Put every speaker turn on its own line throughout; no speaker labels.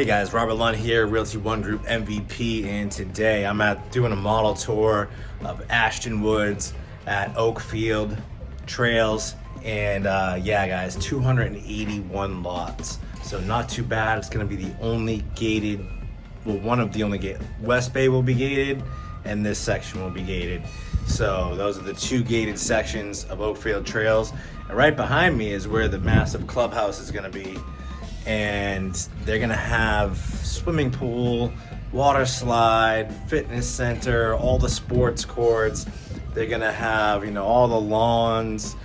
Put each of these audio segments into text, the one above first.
guys, Robert Lund here, Realty One Group MVP, and today I'm doing a model tour of Ashton Woods at Oakfield Trails, and yeah guys, 281 lots, so not too bad. It's going to be the only gated, well, one of the only gated. West Bay will be gated, and this section will be gated. So those are the two gated sections of Oakfield Trails, and right behind me is where the massive clubhouse is going to be. And they're gonna have swimming pool, water slide, fitness center, all the sports courts. They're gonna have, you know, all the lawns,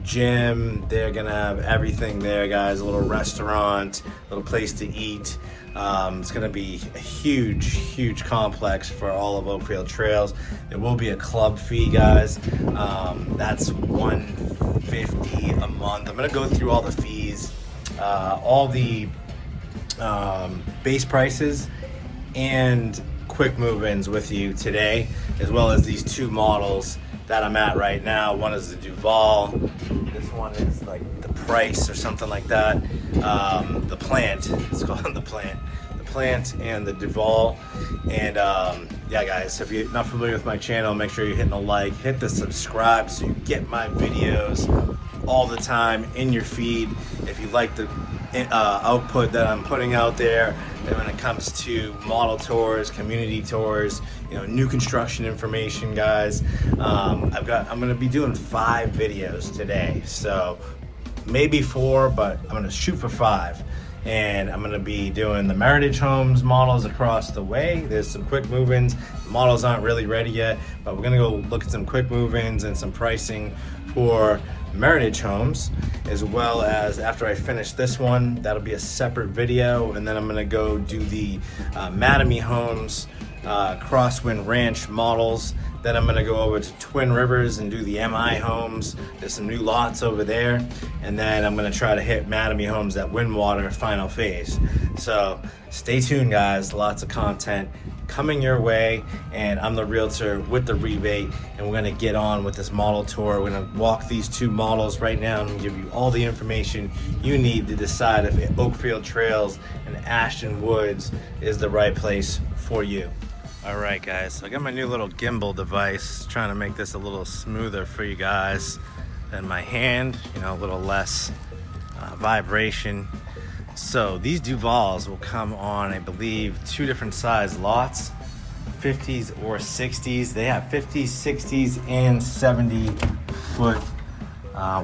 gym. They're gonna have everything there, guys. A little restaurant, a little place to eat. It's gonna be a huge complex for all of Oakfield Trails. There will be a club fee, guys. That's $150 a month. I'm gonna go through all the fees, all the base prices and quick move-ins with you today, as well as these two models that I'm at right now. One is the Duval, this one is like the Parrish or something like that. The Plant, it's called the Plant. The Plant and the Duval. And yeah guys, if you're not familiar with my channel, make sure you're hitting a like, hit the subscribe so you get my videos all the time in your feed. If you like the output that I'm putting out there, and when it comes to model tours, community tours, you know, new construction information, guys, I'm gonna be doing 5 videos today, so maybe 4, but I'm gonna shoot for 5. And I'm gonna be doing the Meritage Homes models across the way. There's some quick move-ins. The models aren't really ready yet, but we're gonna go look at some quick move-ins and some pricing for Meritage Homes, as well as after I finish this one, that'll be a separate video, and then I'm gonna go do the Manatee Homes Crosswind Ranch models. Then I'm gonna go over to Twin Rivers and do the MI Homes. There's some new lots over there. And then I'm gonna try to hit Manatee Homes at Windwater final phase. So stay tuned, guys, lots of content coming your way. And I'm the realtor with the rebate, and we're gonna get on with this model tour. We're gonna walk these two models right now and give you all the information you need to decide if Oakfield Trails and Ashton Woods is the right place for you. All right guys, so I got my new little gimbal device, trying to make this a little smoother for you guys than my hand, you know, a little less vibration. So these Duvals will come on, I believe, 2 different size lots, 50s or 60s. They have 50s, 60s, and 70-foot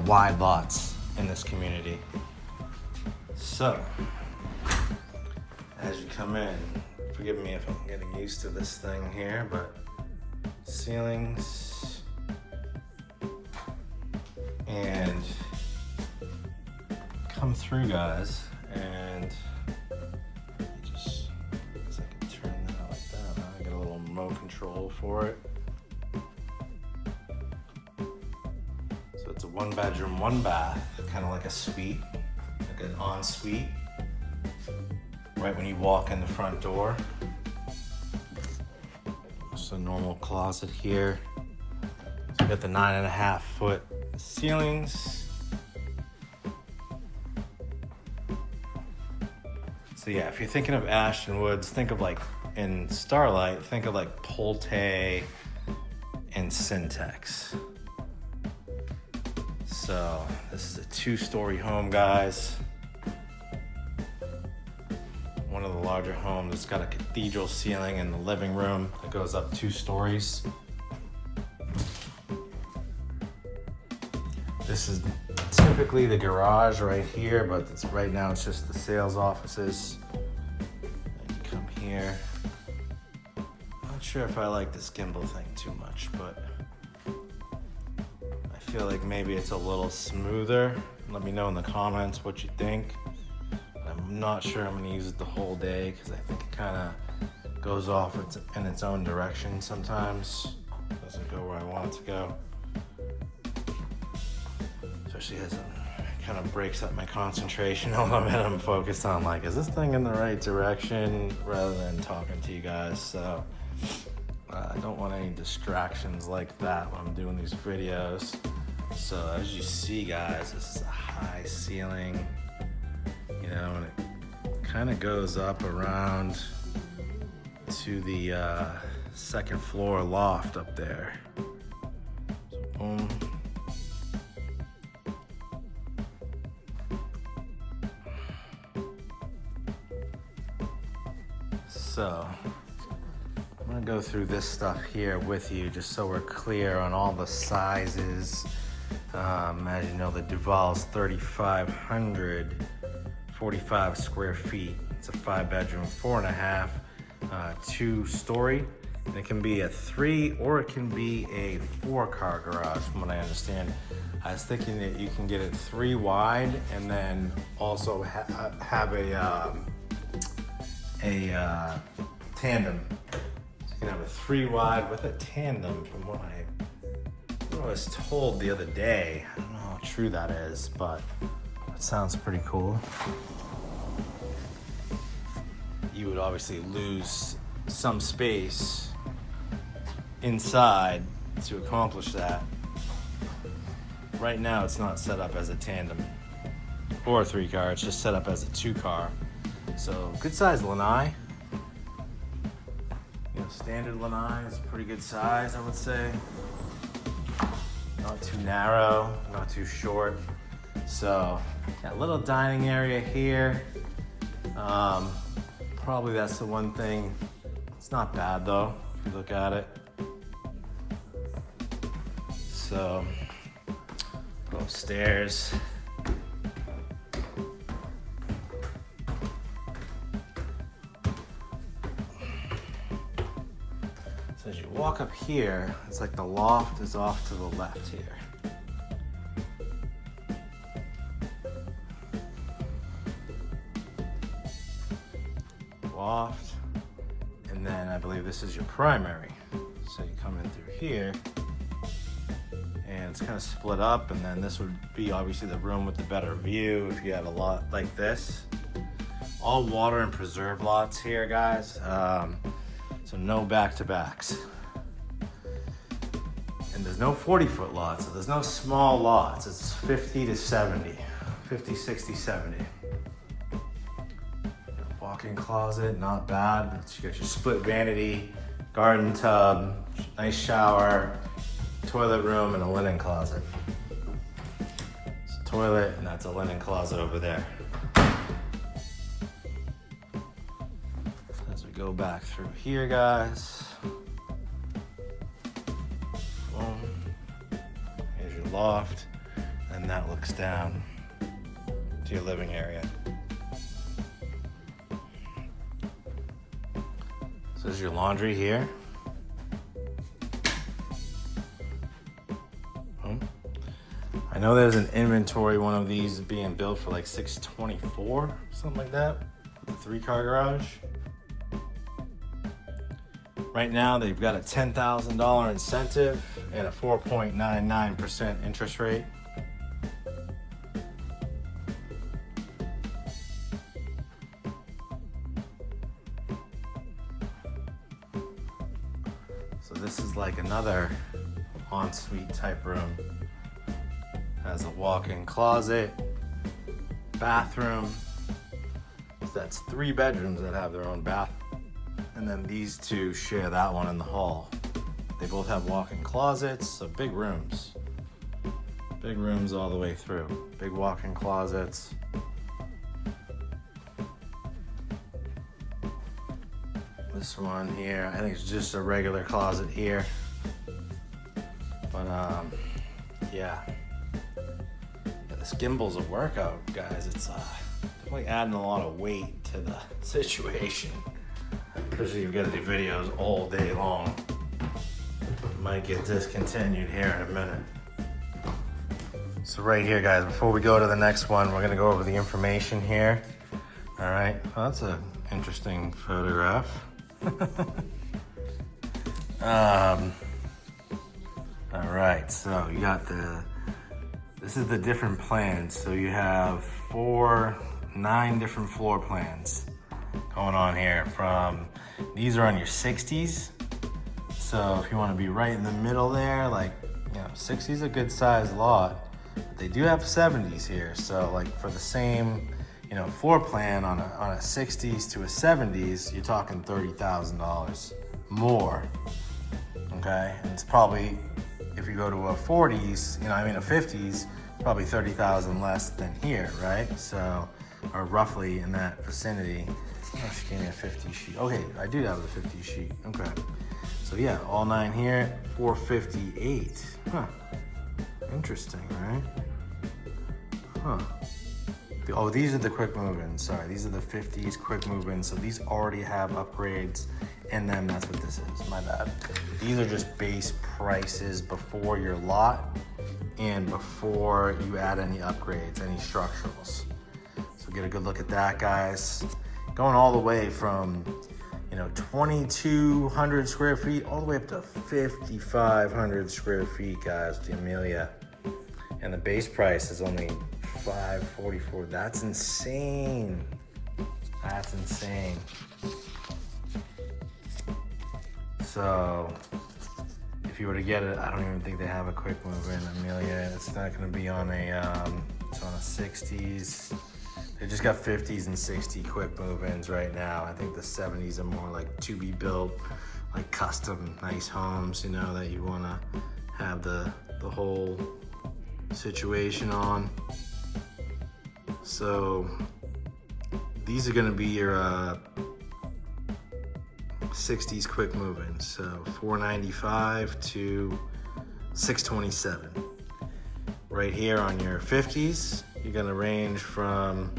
wide lots in this community. So as you come in, forgive me if I'm getting used to this thing here, but ceilings and come through, guys, and just, I guess I can turn that like that. I got a little remote control for it. So it's a 1-bedroom, 1-bath, kind of like a suite, like an ensuite. Right when you walk in the front door. Just a normal closet here. So we got the 9.5-foot ceilings. So yeah, if you're thinking of Ashton Woods, think of like in Starlight, think of like Pulte and Syntex. So this is a 2-story home, guys. One of the larger homes. It's got a cathedral ceiling in the living room that goes up 2 stories. This is typically the garage right here, but right now it's just the sales offices. And you come here. Not sure if I like this gimbal thing too much, but I feel like maybe it's a little smoother. Let me know in the comments what you think. I'm not sure I'm gonna use it the whole day because I think it kind of goes off in its own direction sometimes. Doesn't go where I want it to go. Especially as it kind of breaks up my concentration on what I'm focused on. Like, is this thing in the right direction, rather than talking to you guys? So I don't want any distractions like that when I'm doing these videos. So as you see, guys, this is a high ceiling, you know, and it kind of goes up around to the second floor loft up there. So boom. So I'm gonna go through this stuff here with you just so we're clear on all the sizes. As you know, the Duval's 3,545 square feet. It's a 5-bedroom, 4.5, 2-story. And it can be a 3 or it can be a 4-car garage, from what I understand. I was thinking that you can get it 3 wide and then also have a tandem. So you can have a 3 wide with a tandem, from what I was told the other day. I don't know how true that is, but it sounds pretty cool. You would obviously lose some space inside to accomplish that. Right now it's not set up as a tandem or a 3-car, it's just set up as a 2-car. So good size lanai. You know, standard lanai is a pretty good size, I would say. Not too narrow, not too short. So got a little dining area here. Probably that's the one thing. It's not bad though, if you look at it. So go upstairs. So as you walk up here, it's like the loft is off to the left here. Loft, and then I believe this is your primary. So you come in through here, and it's kind of split up, and then this would be obviously the room with the better view if you had a lot like this. All water and preserve lots here, guys. So no back-to-backs. And there's no 40-foot lots, so there's no small lots. It's 50 to 70, 50, 60, 70. Walk-in closet, not bad. You got your split vanity, garden tub, nice shower, toilet room, and a linen closet. It's a toilet, and that's a linen closet over there. As we go back through here, guys. Boom. Here's your loft, and that looks down to your living area. So there's your laundry here. I know there's an inventory, one of these being built for like $624, something like that, with a 3-car garage. Right now, they've got a $10,000 incentive and a 4.99% interest rate. So this is like another ensuite type room. Has a walk-in closet, bathroom. So that's 3 bedrooms that have their own bath. And then these 2 share that one in the hall. They both have walk-in closets, so big rooms. Big rooms all the way through. Big walk-in closets. This one here, I think it's just a regular closet here. But yeah. This gimbal's a workout, guys. It's definitely adding a lot of weight to the situation. Especially if you've got to do videos all day long. Might get discontinued here in a minute. So right here, guys, before we go to the next one, we're gonna go over the information here. All right, well, that's an interesting photograph. All right, so you got this is the different plans. So you have 9 different floor plans going on here. These are on your 60s. So if you want to be right in the middle there, like, 60 is a good sized lot. But they do have 70s here. So like for the same, you know, floor plan on a 60s to a 70s, you're talking $30,000 more. Okay, and it's probably, if you go to a 40s, you know, I mean a 50s, probably 30,000 less than here, right? So, or roughly in that vicinity. Oh, she gave me a 50 sheet. Okay, I do have a 50 sheet. Okay, so yeah, all 9 here, 458. Huh? Interesting, right? Huh? Oh, these are the quick move-ins. Sorry, these are the 50s quick move-ins. So these already have upgrades in them. That's what this is. My bad. These are just base prices before your lot and before you add any upgrades, any structurals. So get a good look at that, guys. Going all the way from, you know, 2,200 square feet all the way up to 5,500 square feet, guys, with the Amelia. And the base price is only $544. That's insane. That's insane. So if you were to get it, I don't even think they have a quick move in Amelia. It's not going to be on a it's on a 60s. They just got 50s and 60 quick move-ins right now. I think the 70s are more like to be built, like custom nice homes, you know, that you want to have the whole situation on. So these are going to be your 60s quick move-ins. So 495 to 627. Right here on your 50s, you're going to range from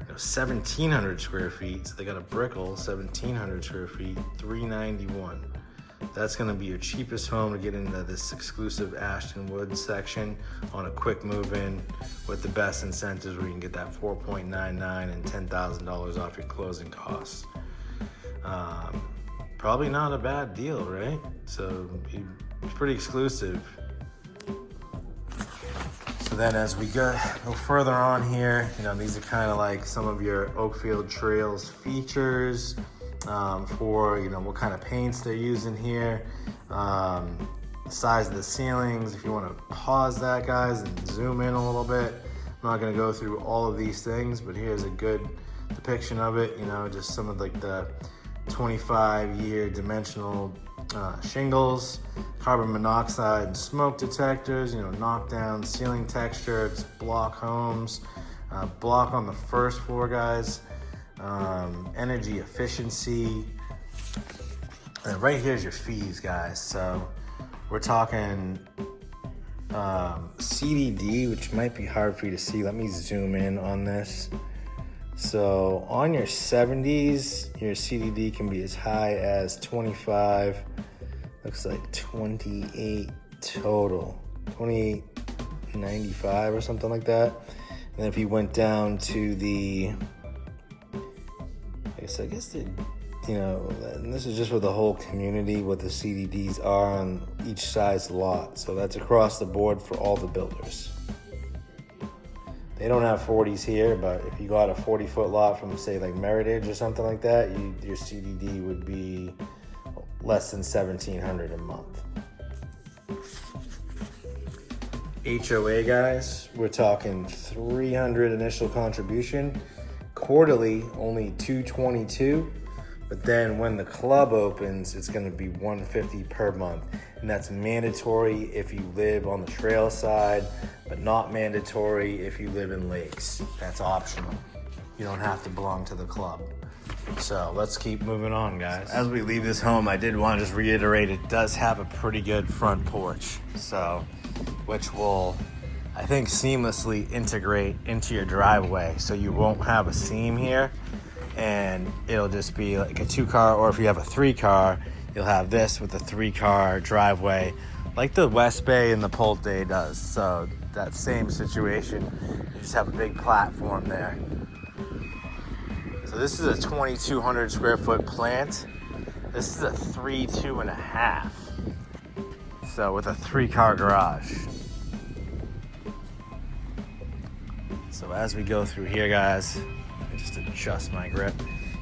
1,700 square feet. So they got a brickle, 1,700 square feet, $391. That's going to be your cheapest home to get into this exclusive Ashton Woods section on a quick move-in with the best incentives where you can get that 4.99 and $10,000 off your closing costs. Probably not a bad deal, right? So it's pretty exclusive. So then as we go further on here, you know, these are kind of like some of your Oakfield Trails features. For, you know, what kind of paints they're using here, the size of the ceilings. If you want to pause that, guys, and zoom in a little bit. I'm not going to go through all of these things, but here's a good depiction of it. You know, just some of like the 25-year dimensional shingles, carbon monoxide and smoke detectors, you know, knockdown ceiling texture. It's block homes, block on the first floor, guys. Energy efficiency. And right here's your fees, guys. So we're talking CDD, which might be hard for you to see. Let me zoom in on this. So on your 70s, your CDD can be as high as 25. Looks like 28 total, 28.95 or something like that. And then if you went down to the, I guess they, you know, and this is just for the whole community, what the CDDs are on each size lot. So that's across the board for all the builders. They don't have 40s here, but if you got a 40-foot lot from, say, like Meritage or something like that, your CDD would be less than $1,700 a month. HOA, guys, we're talking $300 initial contribution. Quarterly, only $222, but then when the club opens, it's going to be $150 per month, and that's mandatory if you live on the trail side, but not mandatory if you live in lakes. That's optional. You don't have to belong to the club. So let's keep moving on, guys. As we leave this home, I did want to just reiterate it does have a pretty good front porch, so which will, I think, seamlessly integrate into your driveway, so you won't have a seam here, and it'll just be like a 2-car, or if you have a 3-car, you'll have this with a 3-car driveway, like the West Bay and the Pulte does. So that same situation, you just have a big platform there. So this is a 2,200 square foot plant. This is a 2.5. So with a 3-car garage. So as we go through here, guys, let me just adjust my grip.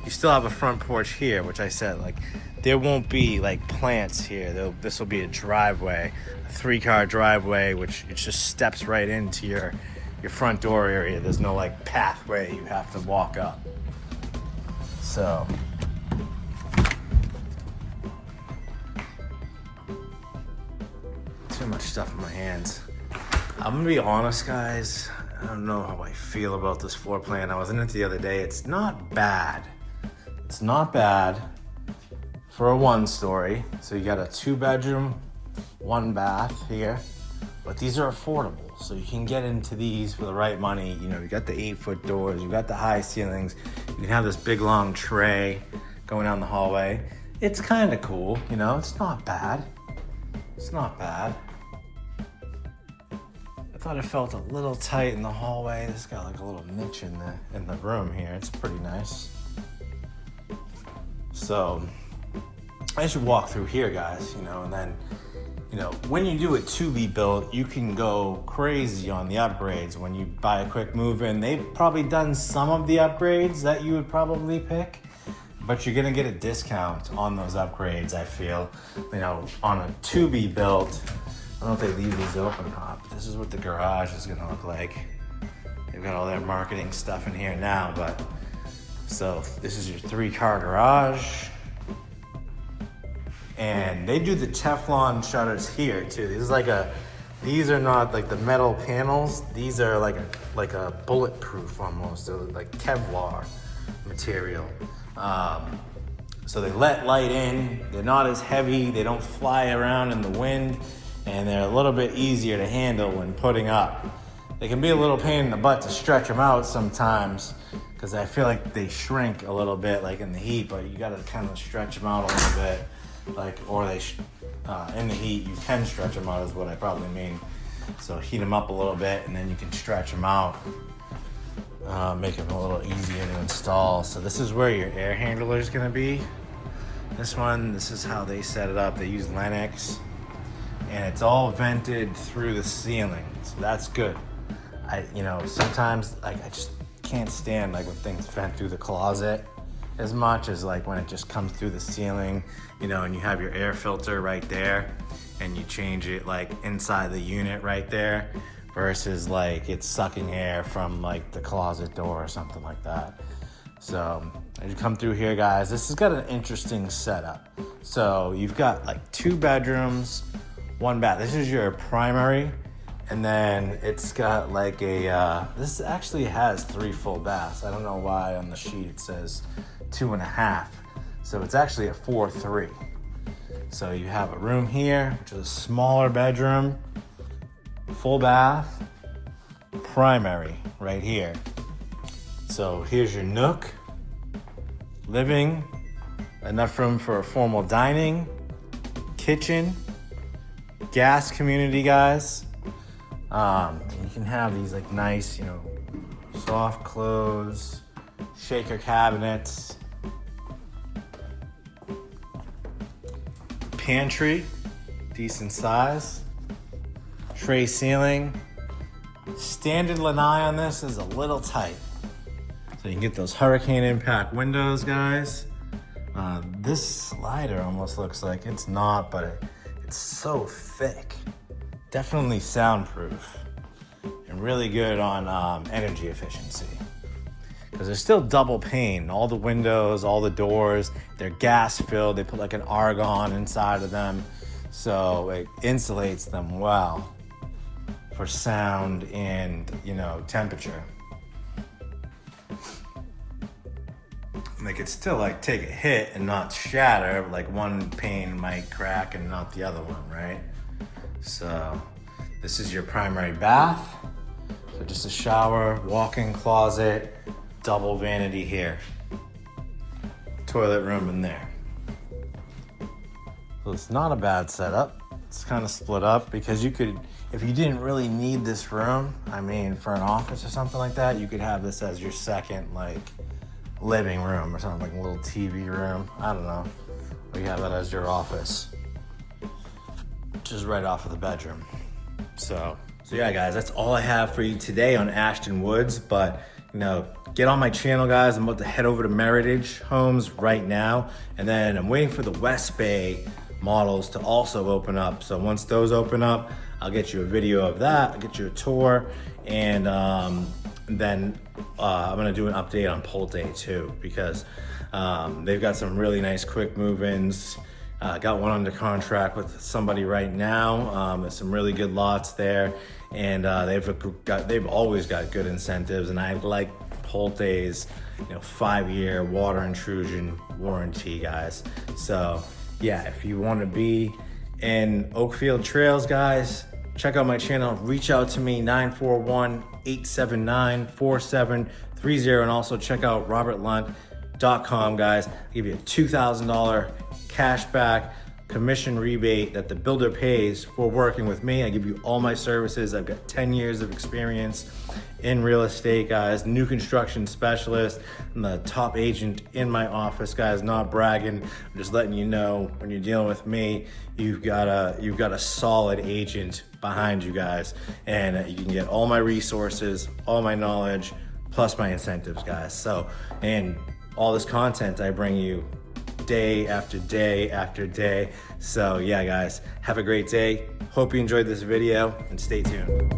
You still have a front porch here, which I said, like, there won't be like plants here. This will be a driveway, a 3-car driveway, which it just steps right into your front door area. There's no like pathway you have to walk up. So too much stuff in my hands. I'm gonna be honest, guys. I don't know how I feel about this floor plan. I was in it the other day. It's not bad. It's not bad for a 1-story. So you got a 2-bedroom, 1 bath here, but these are affordable. So you can get into these for the right money. You know, you got the 8-foot doors, you got the high ceilings. You can have this big long tray going down the hallway. It's kind of cool, you know, it's not bad. It's not bad. I thought it felt a little tight in the hallway. It's got like a little niche in the room here. It's pretty nice. So I should walk through here, guys, you know, and then, you know, when you do a to-be built, you can go crazy on the upgrades. When you buy a quick move-in, they've probably done some of the upgrades that you would probably pick, but you're gonna get a discount on those upgrades, I feel. You know, on a to-be built, I don't know if they leave these open or not, but this is what the garage is gonna look like. They've got all their marketing stuff in here now, but so this is your 3-car garage. And they do the Teflon shutters here too. These are not like the metal panels. These are like a bulletproof almost. They're like Kevlar material. So they let light in. They're not as heavy. They don't fly around in the wind. And they're a little bit easier to handle when putting up. They can be a little pain in the butt to stretch them out sometimes, because I feel like they shrink a little bit like in the heat, but you gotta kind of stretch them out a little bit. Like, or in the heat, you can stretch them out is what I probably mean. So heat them up a little bit and then you can stretch them out. Make them a little easier to install. So this is where your air handler is gonna be. This is how they set it up. They use Lennox. And it's all vented through the ceiling, so that's good. Sometimes I just can't stand like when things vent through the closet as much as like when it just comes through the ceiling, you know, and you have your air filter right there and you change it like inside the unit right there versus like it's sucking air from like the closet door or something like that. So as you come through here, guys, this has got an interesting setup. So you've got like 2 bedrooms, 1 bath. This is your primary, and then it's got like this actually has 3 full baths. I don't know why on the sheet it says 2.5. So it's actually a 4-3. So you have a room here, which is a smaller bedroom, full bath, primary right here. So here's your nook, living, enough room for a formal dining, kitchen, gas community, guys. You can have these like nice, you know, soft close, shaker cabinets, pantry, decent size, tray ceiling. Standard lanai on this is a little tight. So you can get those hurricane impact windows, guys. This slider almost looks like it's not, but it's so thick. Definitely soundproof and really good on energy efficiency. Because they're still double pane. All the windows, all the doors, they're gas filled. They put like an argon inside of them. So it insulates them well for sound and, you know, temperature. And they could still like take a hit and not shatter, like one pane might crack and not the other one, right? So this is your primary bath. So just a shower, walk-in closet, double vanity here. Toilet room in there. So it's not a bad setup. It's kind of split up because you could, if you didn't really need this room, I mean, for an office or something like that, you could have this as your second, like, living room or something, like a little TV room. I don't know. Or you have that as your office, which is right off of the bedroom. So yeah, guys, that's all I have for you today on Ashton Woods. But, you know, get on my channel, guys. I'm about to head over to Meritage Homes right now. And then I'm waiting for the West Bay models to also open up. So once those open up, I'll get you a video of that, I'll get you a tour, and then I'm gonna do an update on Pulte too, because they've got some really nice quick move-ins. Got one under contract with somebody right now. There's some really good lots there, and they've always got good incentives, and I like Pulte's 5-year water intrusion warranty, guys. So yeah, if you want to be in Oakfield Trails, guys, check out my channel. Reach out to me, 941-879-4730, and also check out robertlunt.com, guys. I'll give you a $2,000 cash back commission rebate that the builder pays for working with me. I give you all my services. I've got 10 years of experience in real estate, guys. New construction specialist. I'm the top agent in my office, guys. Not bragging. I'm just letting you know, when you're dealing with me, you've got a solid agent behind you, guys, and you can get all my resources, all my knowledge, plus my incentives, guys. So, and all this content I bring you day after day after day. So yeah, guys, have a great day. Hope you enjoyed this video, and stay tuned.